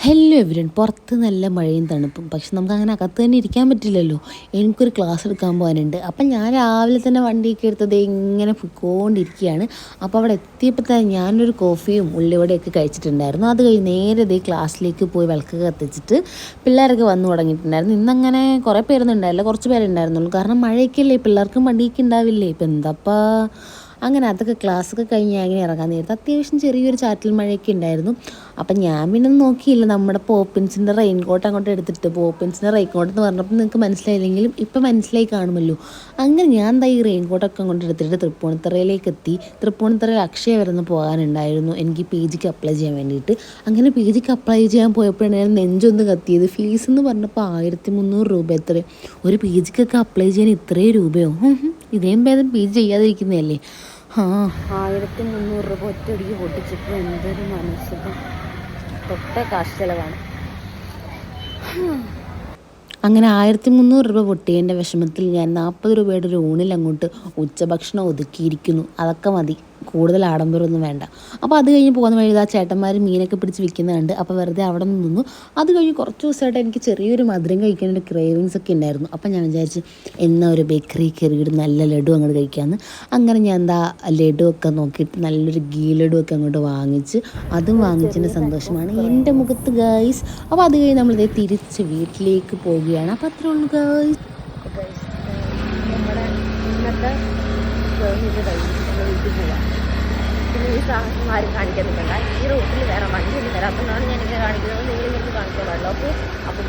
Hello everyone, പുറത്ത് നല്ല മഴയും തണുപ്പും. പക്ഷെ നമുക്ക് അങ്ങനെ അകത്ത് തന്നെ ഇരിക്കാൻ പറ്റില്ലല്ലോ. എനിക്കൊരു ക്ലാസ് എടുക്കാൻ പോകാനുണ്ട്. അപ്പം ഞാൻ രാവിലെ തന്നെ വണ്ടിയൊക്കെ എടുത്തത് ഇങ്ങനെ പോയിക്കൊണ്ടിരിക്കുകയാണ്. അപ്പോൾ അവിടെ എത്തിയപ്പോൾ തന്നെ ഞാനൊരു കോഫിയും ഉള്ളിവടയൊക്കെ കഴിച്ചിട്ടുണ്ടായിരുന്നു. അത് കഴിഞ്ഞ് നേരെ ഇതേ ക്ലാസ്സിലേക്ക് പോയി വിളക്ക് കത്തിച്ചിട്ട് പിള്ളേരൊക്കെ വന്നു തുടങ്ങിയിട്ടുണ്ടായിരുന്നു. ഇന്നങ്ങനെ കുറേ പേരൊന്നും ഉണ്ടായില്ല, കുറച്ച് പേരുണ്ടായിരുന്നുള്ളൂ. കാരണം മഴയൊക്കെ അല്ലേ, പിള്ളേർക്കും മടിയൊക്കെ ഉണ്ടാവില്ലേ. ഇപ്പം എന്താപ്പാ അങ്ങനെ അതൊക്കെ ക്ലാസ്സൊക്കെ കഴിഞ്ഞ് അങ്ങനെ ഇറങ്ങാൻ നേരത്ത് അത്യാവശ്യം ചെറിയൊരു ചാറ്റൽ മഴയൊക്കെ ഉണ്ടായിരുന്നു. അപ്പം ഞാൻ പിന്നെ നോക്കിയില്ല, നമ്മുടെ പോപ്പിൻസിൻ്റെ റെയിൻ കോട്ട് അങ്ങോട്ട് എടുത്തിട്ട്. പോപ്പിൻസിൻ്റെ റെയിൻ കോട്ട് എന്ന് പറഞ്ഞപ്പോൾ നിങ്ങൾക്ക് മനസ്സിലായില്ലെങ്കിലും ഇപ്പം മനസ്സിലായി കാണുമല്ലോ. അങ്ങനെ ഞാൻ എന്താ ഈ റെയിൻ കോട്ടൊക്കെ അങ്ങോട്ട് എടുത്തിട്ട് തൃപ്പൂണിത്തറയിലേക്ക് എത്തി. തൃപ്പൂണിത്തറയിൽ അക്ഷയ വരുന്ന പോകാനുണ്ടായിരുന്നു എനിക്ക് പി ജിക്ക് അപ്ലൈ ചെയ്യാൻ വേണ്ടിയിട്ട്. അങ്ങനെ പി ജിക്ക് അപ്ലൈ ചെയ്യാൻ പോയപ്പോഴാണ് ഞാൻ നെഞ്ചൊന്ന് കത്തിയത്. ഫീസ് എന്ന് പറഞ്ഞപ്പോൾ 1300 രൂപ. എത്ര ഒരു പി ജിക്കൊക്കെ അപ്ലൈ ചെയ്യാൻ ഇത്രയും രൂപയോ? ഇതേം ഭേദം പി ജി ചെയ്യാതിരിക്കുന്നതല്ലേ. 1300 രൂപ ഒറ്റയടിക്ക് പൊട്ടിച്ചപ്പോൾ എന്തൊരു മനസ്സുഖം. തൊട്ട കാശ് ചിലവാണ്. അങ്ങനെ 1300 രൂപ പൊട്ടിയതിൻ്റെ വിഷമത്തിൽ ഞാൻ 40 രൂപയുടെ ഒരു ഊണിൽ അങ്ങോട്ട് ഉച്ചഭക്ഷണം ഒതുക്കിയിരിക്കുന്നു. അതൊക്കെ മതി, കൂടുതൽ ആഡംബരമൊന്നും വേണ്ട. അപ്പോൾ അത് കഴിഞ്ഞ് പോകുന്ന വഴി ആ ചേട്ടന്മാർ മീനൊക്കെ പിടിച്ച് വിൽക്കുന്നുണ്ട്. അപ്പോൾ വെറുതെ അവിടെ നിന്നു. അത് കഴിഞ്ഞ് കുറച്ച് ദിവസമായിട്ട് എനിക്ക് ചെറിയൊരു മധുരം കഴിക്കാനൊരു ക്രേവിങ്സ് ഒക്കെ ഉണ്ടായിരുന്നു. അപ്പോൾ ഞാൻ വിചാരിച്ച് എന്നാൽ ഒരു ബേക്കറി കയറിയിട്ട് നല്ല ലഡു അങ്ങോട്ട് കഴിക്കാമെന്ന്. അങ്ങനെ ഞാൻ എന്താ ലഡു ഒക്കെ നോക്കിയിട്ട് നല്ലൊരു ഗീ ലഡു ഒക്കെ അങ്ങോട്ട് വാങ്ങിച്ച് അതും വാങ്ങിച്ചതിൻ്റെ സന്തോഷമാണ് എൻ്റെ മുഖത്ത് ഗായ്സ്. അപ്പോൾ അത് കഴിഞ്ഞ് നമ്മളിതേ തിരിച്ച് വീട്ടിലേക്ക് പോവുകയാണ്. അപ്പോൾ അത്രേ ഉള്ളൂ ഗായ്സ്. നമ്മുടെ ഇന്നത്തെ വീട്ടിൽ പോവാം. പിന്നെ ഈ സാഹസം ആരും കാണിക്കാൻ നിൽക്കണ്ട. ഈ റൂട്ടിൽ വേറെ വണ്ടിയൊന്നും വരാത്തതുകൊണ്ടാണ് ഞാനിങ്ങനെ കാണിക്കുന്നത്. നിങ്ങളിങ്ങനെ കാണിക്കാൻ പാടില്ല. ഓക്കെ, അപ്പോൾ